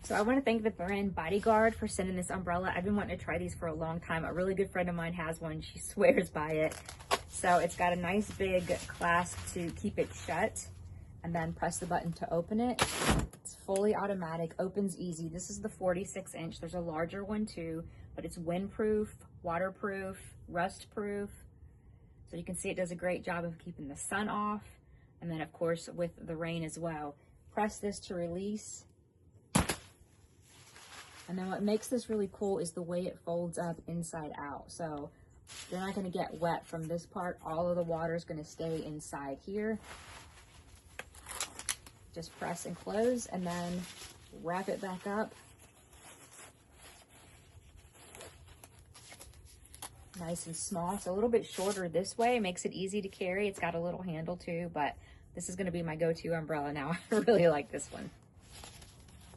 So I want to thank the brand Bodyguard for sending this umbrella. I've been wanting to try these for a long time. A really good friend of mine has one. She swears by it. So it's got a nice big clasp to keep it shut, and then press the button to open it. It's fully automatic, opens easy. This is the 46-inch. There's a larger one too, but it's windproof, waterproof, rust proof. So you can see it does a great job of keeping the sun off. And then of course with the rain as well. Press this to release. And then what makes this really cool is the way it folds up inside out. So you're not gonna get wet from this part. All of the water is gonna stay inside here. Just press and close and then wrap it back up. Nice and small. It's a little bit shorter this way. It makes it easy to carry. It's got a little handle too, but this is gonna be my go-to umbrella now. I really like this one.